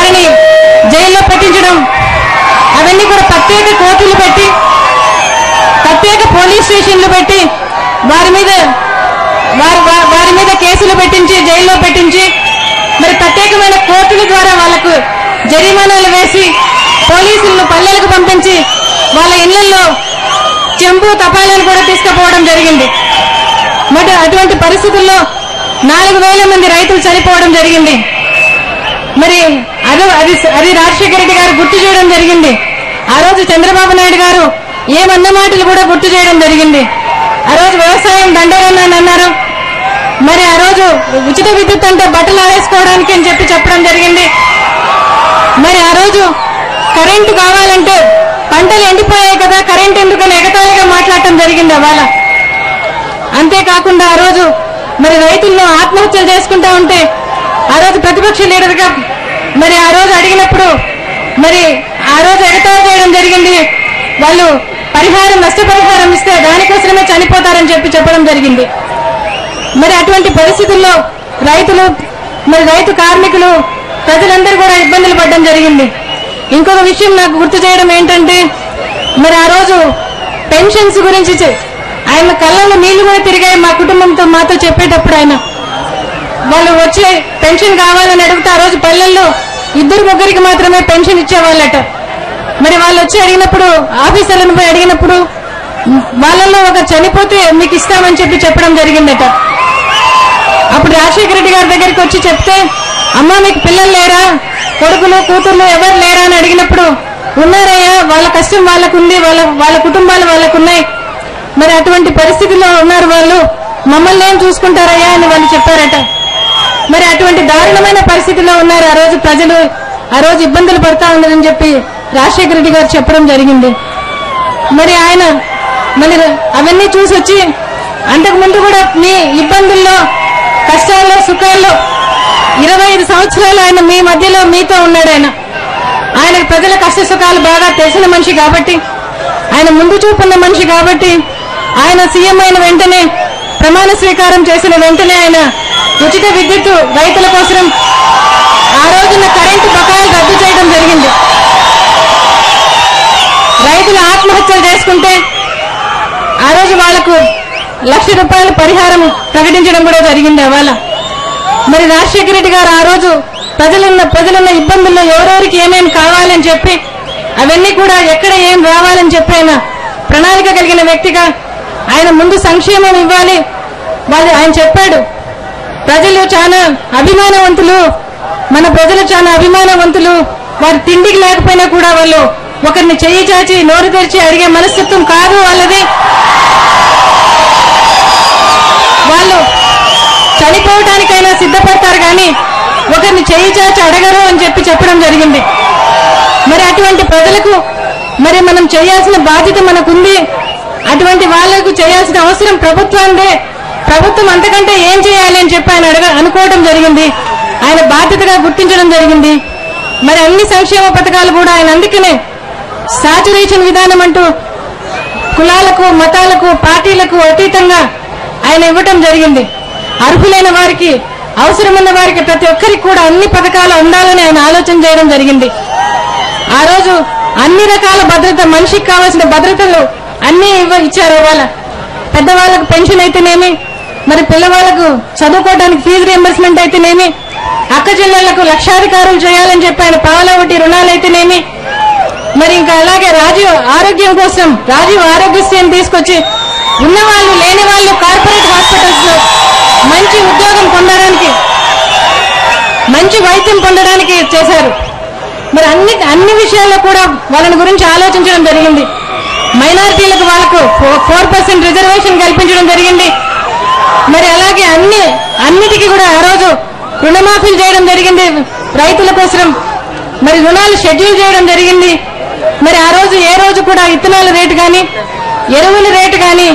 వారిని జైల్లో పెట్టించడం, అవన్నీ కూడా ప్రత్యేక కోర్టులు పెట్టి, ప్రత్యేక పోలీస్ స్టేషన్లు పెట్టి వారి మీద కేసులు పెట్టించి జైల్లో పెట్టించి, మరి ప్రత్యేకమైన కోర్టుల ద్వారా వాళ్లకు జరిమానాలు వేసి పోలీసులను పల్లెలకు పంపించి వాళ్ళ ఇళ్లలో చెంబు తపాలను కూడా తీసుకుపోవడం జరిగింది. మరి అటువంటి పరిస్థితుల్లో 4,000 మంది రైతులు చనిపోవడం జరిగింది. మరి అది రాజశేఖర రెడ్డి గారు గుర్తు చేయడం జరిగింది. ఆ రోజు చంద్రబాబు నాయుడు గారు ఏమన్న మాటలు కూడా గుర్తు చేయడం జరిగింది. ఆ రోజు వ్యవసాయం దండరని అన్నారు. మరి ఆ రోజు ఉచిత విద్యుత్ అంటే బట్టలు ఆరేసుకోవడానికి అని చెప్పి చెప్పడం జరిగింది. మరి ఆ రోజు కరెంటు కావాలంటే పంటలు ఎండిపోయాయి కదా, కరెంటు ఎందుకని ఎగతాళిగా మాట్లాడటం జరిగింది అవాళ. అంతేకాకుండా ఆ రోజు మరి రైతులను ఆత్మహత్యలు చేసుకుంటా ఉంటే ఆ రోజు ప్రతిపక్ష లీడర్గా మరి ఆ రోజు అడిగినప్పుడు మరి ఆ రోజు ఎగతాళి చేయడం జరిగింది. వాళ్ళు నష్టపరిహారం ఇస్తే దానికోసమే చనిపోతారని చెప్పడం జరిగింది. మరి అటువంటి పరిస్థితుల్లో రైతులు, మరి రైతు కార్మికులు, ప్రజలందరూ కూడా ఇబ్బందులు పడడం జరిగింది. ఇంకొక విషయం నాకు గుర్తు చేయడం ఏంటంటే, మరి ఆ రోజు పెన్షన్స్ గురించి ఆయన కళ్ళలో నీళ్లు కూడా తిరిగాయి మా కుటుంబంతో మాతో చెప్పేటప్పుడు. ఆయన వాళ్ళు వచ్చి పెన్షన్ కావాలని అడిగితే ఆ రోజు పల్లెల్లో 2-3 మాత్రమే పెన్షన్ ఇచ్చేవాళ్ళట. మరి వాళ్ళు వచ్చి అడిగినప్పుడు, ఆఫీసర్లను పోయి అడిగినప్పుడు వాళ్ళల్లో ఒక చనిపోతే మీకు ఇస్తామని చెప్పడం జరిగిందట. అప్పుడు రాజశేఖర రెడ్డి గారి దగ్గరికి వచ్చి చెప్తే, అమ్మా మీకు పిల్లలు లేరా, కొడుకులు కూతుర్లు ఎవరు లేరా అని అడిగినప్పుడు, ఉన్నారయ్యా, వాళ్ళ కష్టం వాళ్ళకుంది, వాళ్ళ కుటుంబాలు వాళ్ళకున్నాయి, మరి అటువంటి పరిస్థితుల్లో ఉన్నారు వాళ్ళు, మమ్మల్ని ఏం చూసుకుంటారయ్యా అని వాళ్ళు చెప్పారట. మరి అటువంటి దారుణమైన పరిస్థితిలో ఉన్నారు ఆ రోజు ప్రజలు, ఆ రోజు ఇబ్బందులు పడతా ఉన్నారని చెప్పి రాజశేఖర రెడ్డి గారు చెప్పడం జరిగింది. మరి ఆయన మరి అవన్నీ చూసి వచ్చి అంతకుముందు కూడా మీ ఇబ్బందుల్లో, కష్టాల్లో, సుఖాల్లో 25 సంవత్సరాలు ఆయన మీ మధ్యలో మీతో ఉన్నాడు. ఆయన ప్రజల కష్ట సుఖాలు బాగా తెలిసిన మనిషి కాబట్టి, ఆయన ముందు చూపున్న మనిషి కాబట్టి, ఆయన సీఎం అయిన వెంటనే, ప్రమాణ స్వీకారం చేసిన వెంటనే ఆయన ఉచిత విద్యుత్ రైతుల కోసం ఆ రోజున కరెంటు బకాయిలు రద్దు చేయడం జరిగింది. రైతులు ఆత్మహత్యలు చేసుకుంటే ఆ రోజు వాళ్లకు ₹1,00,000 పరిహారం ప్రకటించడం కూడా జరిగింది అవాళ. మరి రాజశేఖర రెడ్డి గారు ఆ రోజు ప్రజలున్న ఇబ్బందుల్లో ఎవరెవరికి ఏమేమి కావాలని చెప్పి, అవన్నీ కూడా ఎక్కడ ఏం రావాలని చెప్పి ఆయన ప్రణాళిక కలిగిన వ్యక్తిగా ఆయన ముందు సంక్షేమం ఇవ్వాలి. ఆయన చెప్పాడు, ప్రజలు చాలా అభిమానవంతులు, మన ప్రజలు చాలా అభిమానవంతులు, వారు తిండికి లేకపోయినా కూడా వాళ్ళు ఒకరిని చెయ్యి చాచి నోరు తెరిచి అడిగే మనస్తత్వం కాదు వాళ్ళది, వాళ్ళు చనిపోవడానికైనా సిద్ధపడతారు కానీ ఒకరిని చెయ్యి చాచి అడగరు అని చెప్పడం జరిగింది. మరి అటువంటి ప్రజలకు మరి మనం చేయాల్సిన బాధ్యత మనకుంది. అటువంటి వాళ్లకు చేయాల్సిన అవసరం ప్రభుత్వాందే. ప్రభుత్వం అంతకంటే ఏం చేయాలి అని చెప్పి ఆయన అనుకోవడం జరిగింది. ఆయన బాధ్యతగా గుర్తించడం జరిగింది. మరి అన్ని సంక్షేమ పథకాలు కూడా ఆయన అందుకనే సాచురేషన్ విధానం అంటూ కులాలకు, మతాలకు, పార్టీలకు అతీతంగా ఆయన ఇవ్వటం జరిగింది. అర్హులైన వారికి, అవసరమున్న వారికి, ప్రతి ఒక్కరికి కూడా అన్ని పథకాలు అందాలని ఆయన ఆలోచన చేయడం జరిగింది. ఆ రోజు అన్ని రకాల భద్రత, మనిషికి కావాల్సిన భద్రతలు అన్ని ఇచ్చారు. వాళ్ళ పెద్దవాళ్లకు పెన్షన్ అయితేనేమి, మరి పిల్లవాళ్లకు చదువుకోవడానికి ఫీజు రియంబర్స్మెంట్ అయితేనేమి, అక్క చెల్లెళ్లకు లక్షాధికారులు చేయాలని చెప్పి ఆయన పావలా వడ్డీ రుణాలైతేనేమి, మరి ఇంకా అలాగే రాజీవ్ ఆరోగ్యం కోసం రాజీవ్ ఆరోగ్యశ్రీని తీసుకొచ్చి ఉన్నవాళ్లు, లేని వాళ్ళు కార్పొరేట్ హాస్పిటల్స్ లో మంచి ఉద్యోగం పొందడానికి, మంచి వైద్యం పొందడానికి చేశారు. మరి అన్ని విషయాల్లో కూడా వాళ్ళని గురించి ఆలోచించడం జరిగింది. మైనారిటీలకు వాళ్ళకు 4% రిజర్వేషన్ కల్పించడం జరిగింది. మరి అలాగే అన్నిటికీ కూడా ఆ రోజు రుణమాఫీలు చేయడం జరిగింది రైతుల కోసం. మరి రుణాలు షెడ్యూల్ చేయడం జరిగింది. మరి ఆ రోజు ఏ రోజు కూడా విత్తనాల రేటు కానీ, ఎరువుల రేటు కానీ,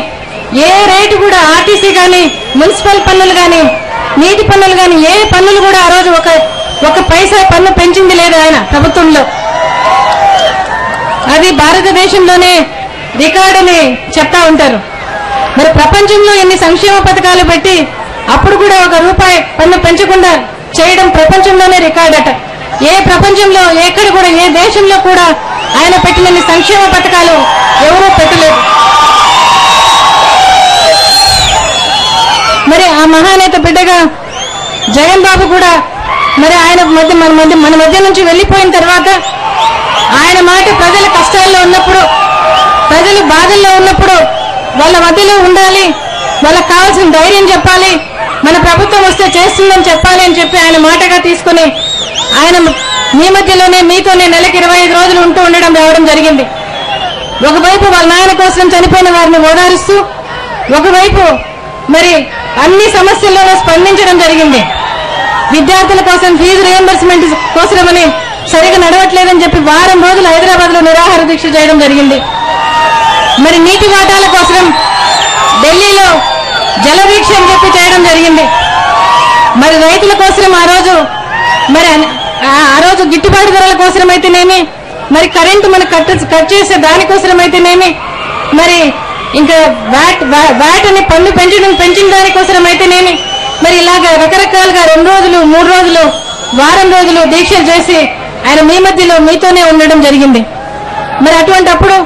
ఏ రేటు కూడా ఆర్టీసీ కానీ, మున్సిపల్ పన్నులు కానీ, నీటి పన్నులు కానీ, ఏ పన్నులు కూడా ఆ రోజు ఒక పైసా పన్ను పెంచింది లేదు ఆయన ప్రభుత్వంలో. అది భారతదేశంలోనే రికార్డు అని చెప్తా ఉంటారు. మరి ప్రపంచంలో ఎన్ని సంక్షేమ పథకాలు పెట్టి అప్పుడు కూడా ₹1 పన్ను పెంచకుండా చేయడం ప్రపంచంలోనే రికార్డట. ఏ ప్రపంచంలో ఎక్కడ కూడా ఏ దేశంలో కూడా ఆయన పెట్టినన్ని సంక్షేమ పథకాలు ఎవరూ పెట్టలేదు. మరి ఆ మహానేత బిడ్డగా జగన్ బాబు కూడా మరి ఆయన మన మధ్య నుంచి వెళ్లిపోయిన తర్వాత ఆయన మాట ప్రజల కష్టాల్లో ఉన్నప్పుడు, ప్రజలు బాధల్లో ఉన్నప్పుడు వాళ్ళ మధ్యలో ఉండాలి, వాళ్ళకి కావాల్సిన ధైర్యం చెప్పాలి, మన ప్రభుత్వం వస్తే చేస్తుందని చెప్పాలి అని చెప్పి ఆయన మాటగా తీసుకుని ఆయన మీ మధ్యలోనే మీతోనే నెలకి 25 రోజులు ఉంటూ రావడం జరిగింది. ఒకవైపు వాళ్ళ నాయన కోసం చనిపోయిన వారిని ఓదారుస్తూ, ఒకవైపు మరి అన్ని సమస్యల్లోనూ స్పందించడం జరిగింది. విద్యార్థుల కోసం ఫీజు రియంబర్స్మెంట్ కోసమని సరిగా నడవట్లేదని చెప్పి వారం రోజులు హైదరాబాద్ లో నిరాహార దీక్ష చేయడం జరిగింది. మరి నీటి వాటాల కోసం ఢిల్లీలో జల దీక్ష అని చెప్పి చేయడం జరిగింది. మరి రైతుల కోసం ఆ రోజు గిట్టుబాటు ధరల కోసమైతేనేమి, మరి కరెంటు మనకు కట్ చేసే దానికోసమైతేనేమి, మరి ఇంకా వ్యాట్ అని పన్ను పెంచిన దానికోసమైతేనేమి, మరి ఇలాగ రకరకాలుగా 2 రోజులు 3 రోజులు వారం రోజులు దీక్షలు చేసి ఆయన మీ మధ్యలో మీతోనే ఉండడం జరిగింది. మరి అటువంటప్పుడు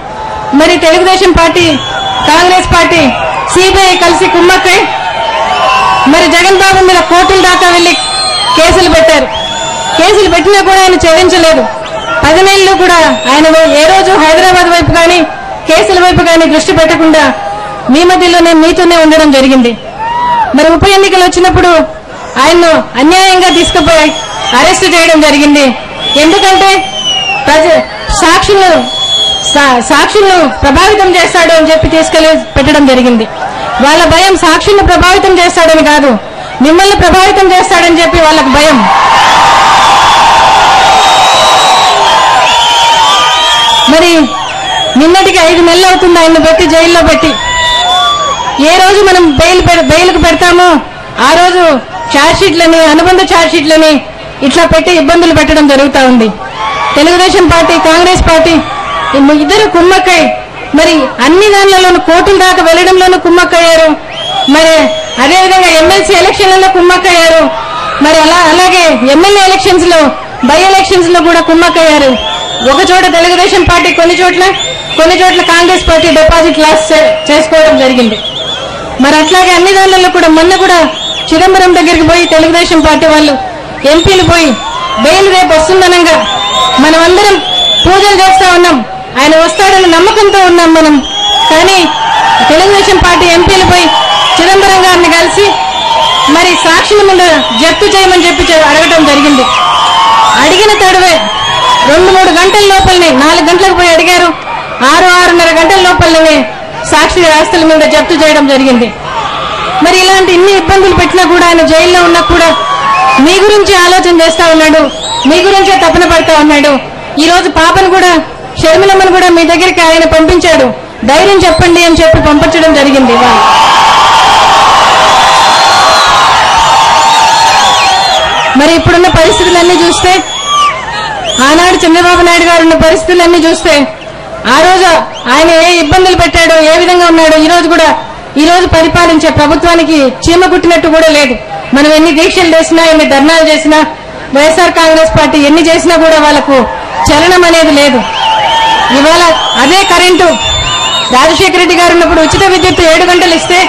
మరి Telugu Desam party, Congress party, CBI కలిసి కుమ్మక్కై మరి జగన్ బాబు మీద కోర్టుల దాకా వెళ్లి కేసులు పెట్టారు. కేసులు పెట్టినా కూడా ఆయన చెల్లించలేదు. 10 నెలలు కూడా ఆయన ఏ రోజు హైదరాబాద్ వైపు కానీ కేసుల వైపు కానీ దృష్టి పెట్టకుండా మీ మధ్యలోనే మీతోనే ఉండడం జరిగింది. మరి ఉప ఎన్నికలు వచ్చినప్పుడు ఆయన్ను అన్యాయంగా తీసుకుపోయి అరెస్టు చేయడం జరిగింది. ఎందుకంటే సాక్షులను ప్రభావితం చేస్తాడు అని చెప్పి తీసుకెళ్లి పెట్టడం జరిగింది. వాళ్ళ భయం సాక్షులను ప్రభావితం చేస్తాడని కాదు, మిమ్మల్ని ప్రభావితం చేస్తాడని చెప్పి వాళ్ళకు భయం. మరి నిన్నటికి 5 నెలలు అవుతుంది ఆయన్ని పెట్టి జైల్లో పెట్టి. ఏ రోజు మనం బెయిల్కు పెడతామో ఆ రోజు ఛార్జ్షీట్లని, అనుబంధ ఛార్జ్షీట్లని ఇట్లా పెట్టి ఇబ్బందులు పెట్టడం జరుగుతూ ఉంది. తెలుగుదేశం పార్టీ, కాంగ్రెస్ పార్టీ ఇద్దరు కుమ్మక్కై మరి అన్ని దానిలోనూ కోర్టుల దాకా వెళ్లడంలోనూ కుమ్మక్కయ్యారు. మరి అదేవిధంగా ఎమ్మెల్సీ ఎలక్షన్లలో కుమ్మక్కయ్యారు. మరి అలాగే ఎమ్మెల్యే ఎలక్షన్స్ లో, బై ఎలక్షన్స్ లో కూడా కుమ్మక్కయ్యారు. ఒక చోట తెలుగుదేశం పార్టీ, కొన్ని చోట్ల కాంగ్రెస్ పార్టీ డిపాజిట్ లాస్ చేసుకోవడం జరిగింది. మరి అట్లాగే అన్ని దానిలో కూడా మొన్న కూడా చిదంబరం దగ్గరికి పోయి తెలుగుదేశం పార్టీ వాళ్ళు ఎంపీలు పోయి బెయిల్ రేపు వస్తుందనంగా మనమందరం పూజలు చేస్తా ఉన్నాం, ఆయన వస్తాడని నమ్మకంతో ఉన్నాం మనం. కానీ తెలుగుదేశం పార్టీ ఎంపీలు పోయి చిదంబరం గారిని కలిసి మరి సాక్షుల ముందు జప్తు చేయమని చెప్పి అడగడం జరిగింది. అడిగిన తడువే 2-3 గంటల లోపలనే, 4 గంటలకు పోయి అడిగారు, 6-6:30 గంటల లోపలనే సాక్షి ఆస్తుల మీద జప్తు చేయడం జరిగింది. మరి ఇలాంటి ఇన్ని ఇబ్బందులు పెట్టినా కూడా ఆయన జైల్లో ఉన్నా కూడా మీ గురించి ఆలోచన చేస్తా ఉన్నాడు, మీ గురించే తపన పడతా ఉన్నాడు. ఈ రోజు పాపను కూడా, షర్మిలమ్మను కూడా మీ దగ్గరికి ఆయన పంపించాడు, ధైర్యం చెప్పండి అని చెప్పి పంపించడం జరిగింది. మరి ఇప్పుడున్న పరిస్థితులన్నీ చూస్తే, ఆనాడు చంద్రబాబు నాయుడు గారు ఉన్న పరిస్థితులన్నీ చూస్తే, ఆ రోజు ఆయన ఏ ఇబ్బందులు పెట్టాడో, ఏ విధంగా ఉన్నాడో ఈ రోజు పరిపాలించే ప్రభుత్వానికి చీమ కుట్టినట్టు కూడా లేదు. మనం ఎన్ని దీక్షలు చేసినా, ఎన్ని ధర్నాలు చేసినా, వైఎస్ఆర్ కాంగ్రెస్ పార్టీ ఎన్ని చేసినా కూడా వాళ్లకు చలనం అనేది లేదు. ఇవాళ అదే కరెంటు రాజశేఖర రెడ్డి గారు ఉన్నప్పుడు ఉచిత విద్యుత్ 7 గంటలు ఇస్తే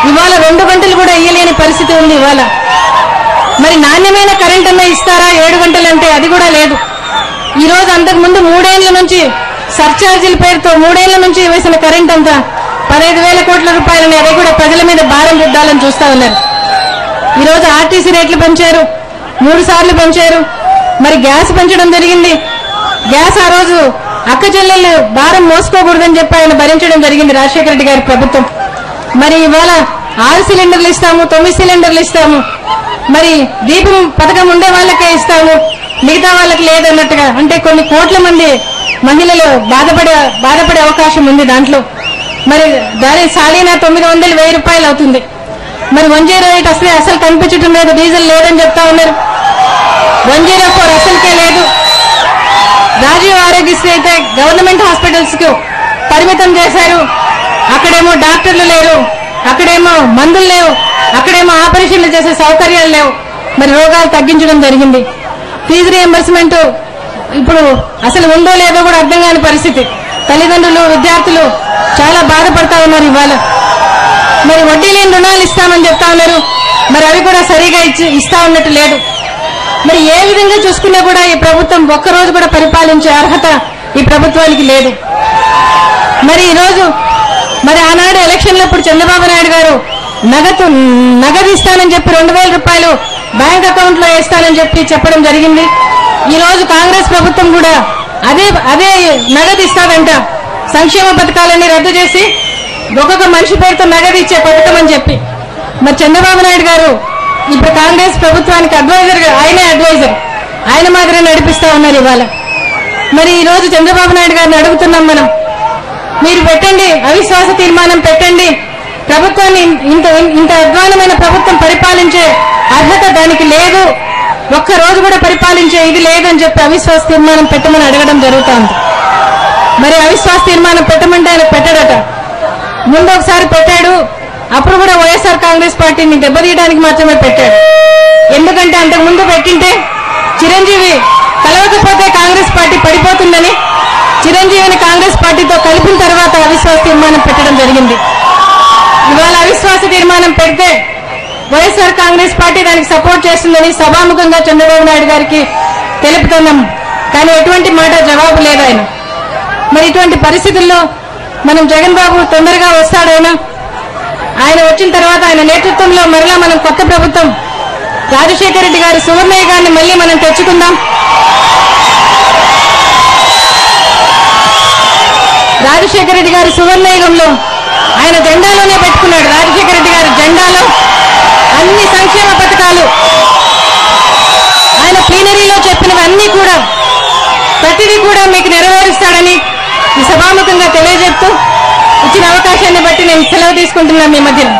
ఇవాళ 2 గంటలు కూడా ఇయ్యలేని పరిస్థితి ఉంది. ఇవాళ మరి నాణ్యమైన కరెంట్ అన్నా ఇస్తారా 7 గంటలంటే? అది కూడా లేదు. ఈ రోజు అంతకుముందు 3 ఏళ్ల నుంచి సర్ఛార్జీల పేరుతో 3 ఏళ్ల నుంచి వేసిన కరెంట్ అంతా 15,000 కోట్ల రూపాయలని, అవి కూడా ప్రజల మీద భారం రుద్దాలని చూస్తా ఉన్నారు. ఈ రోజు ఆర్టీసీ రేట్లు పెంచారు, 3 సార్లు పెంచారు. మరి గ్యాస్ పెంచడం జరిగింది. గ్యాస్ ఆ రోజు అక్క చెల్లెళ్ళు భారం మోసుకోకూడదని చెప్పి ఆయన భరించడం జరిగింది రాజశేఖర రెడ్డి గారి ప్రభుత్వం. మరి ఇవాళ 6 సిలిండర్లు ఇస్తాము, 9 సిలిండర్లు ఇస్తాము, మరి దీపం పథకం ఉండే వాళ్ళకే ఇస్తాము, మిగతా వాళ్ళకి లేదన్నట్టుగా. అంటే కొన్ని కోట్ల మంది మహిళలు బాధపడే అవకాశం ఉంది దాంట్లో. మరి దాని సాలీనా 900, 1000 రూపాయలు అవుతుంది. మరి 108 అసలు కనిపించడం లేదు, డీజిల్ లేదని చెప్తా ఉన్నారు. 104 అసలుకే లేదు. రాజీవ్ ఆరోగ్యశ్రీ అయితే గవర్నమెంట్ హాస్పిటల్స్ కు పరిమితం చేశారు. అక్కడేమో డాక్టర్లు లేరు, అక్కడేమో మందులు లేవు, అక్కడేమో ఆపరేషన్లు చేసే సౌకర్యాలు లేవు. మరి రోగాలు తగ్గించడం జరిగింది. ఫీజు రియంబర్స్మెంట్ ఇప్పుడు అసలు ఉందో లేదో కూడా అర్థం కాని పరిస్థితి. తల్లిదండ్రులు విద్యార్థులు చాలా బాధపడతా ఉన్నారు. ఇవాళ మరి వడ్డీ లేని రుణాలు ఇస్తామని చెప్తా ఉన్నారు, మరి అవి కూడా సరిగా ఇస్తా ఉన్నట్టు లేదు. మరి ఏ విధంగా చూసుకున్నా కూడా ఈ ప్రభుత్వం ఒక్కరోజు కూడా పరిపాలించే అర్హత ఈ ప్రభుత్వానికి లేదు. మరి ఈరోజు మరి ఆనాడు ఎలక్షన్లప్పుడు చంద్రబాబు నాయుడు గారు నగదు ఇస్తానని చెప్పి 2,000 రూపాయలు బ్యాంక్ అకౌంట్ లో వేస్తానని చెప్పడం జరిగింది. ఈ రోజు కాంగ్రెస్ ప్రభుత్వం కూడా అదే నగదు ఇస్తాదంట. సంక్షేమ పథకాలన్నీ రద్దు చేసి ఒక్కొక్క మనిషి పేరుతో నగదు ఇచ్చే పథకం అని చెప్పి మరి చంద్రబాబు నాయుడు గారు ఇప్పుడు కాంగ్రెస్ ప్రభుత్వానికి ఆయనే అడ్వైజర్, ఆయన మాదిరే నడిపిస్తా ఉన్నారు ఇవాళ. మరి ఈ రోజు చంద్రబాబు నాయుడు గారిని అడుగుతున్నాం మనం, మీరు పెట్టండి అవిశ్వాస తీర్మానం పెట్టండి, ప్రభుత్వాన్ని ఇంత అధ్వానమైన ప్రభుత్వం పరిపాలించే అర్హత దానికి లేదు, ఒక్క రోజు కూడా పరిపాలించే ఇది లేదని చెప్పి అవిశ్వాస తీర్మానం పెట్టమని అడగడం జరుగుతోంది. మరి అవిశ్వాస తీర్మానం పెట్టమంటే ఆయన పెట్టడట. ముందు ఒకసారి పెట్టాడు, అప్పుడు కూడా వైఎస్ఆర్ కాంగ్రెస్ పార్టీని దెబ్బతీయడానికి మాత్రమే పెట్టాడు. ఎందుకంటే అంతకు ముందు పెట్టింటే చిరంజీవి కలవకపోతే కాంగ్రెస్ పార్టీ పడిపోతుందని చిరంజీవిని కాంగ్రెస్ పార్టీతో కలిపిన తర్వాత అవిశ్వాస తీర్మానం పెట్టడం జరిగింది. ఇవాళ అవిశ్వాస తీర్మానం పెడితే వైఎస్ఆర్ కాంగ్రెస్ పార్టీ దానికి సపోర్ట్ చేస్తుందని సభాముఖంగా చంద్రబాబు నాయుడు గారికి తెలుపుతున్నాం. కానీ ఎటువంటి మాట జవాబు లేదు ఆయన. మరి ఇటువంటి పరిస్థితుల్లో మనం జగన్ బాబు తొందరగా ఆయన వచ్చిన తర్వాత ఆయన నేతృత్వంలో మరలా మనం కొత్త ప్రభుత్వం రాజశేఖర రెడ్డి గారి సువర్ణయ్య గారిని మళ్లీ మనం తెచ్చుకుందాం. రాజశేఖర రెడ్డి గారి సువర్ణయుగంలో ఆయన జెండాలోనే పెట్టుకున్నాడు. రాజశేఖర రెడ్డి గారి జెండాలో అన్ని సంక్షేమ పథకాలు ఆయన ప్లీనరీలో చెప్పినవన్నీ కూడా ప్రతిదీ కూడా మీకు నెరవేరుస్తాడని ఈ సభాముఖంగా తెలియజేస్తూ ఇచ్చిన అవకాశాన్ని బట్టి నేను సెలవు తీసుకుంటున్నాను మీ మధ్యలో.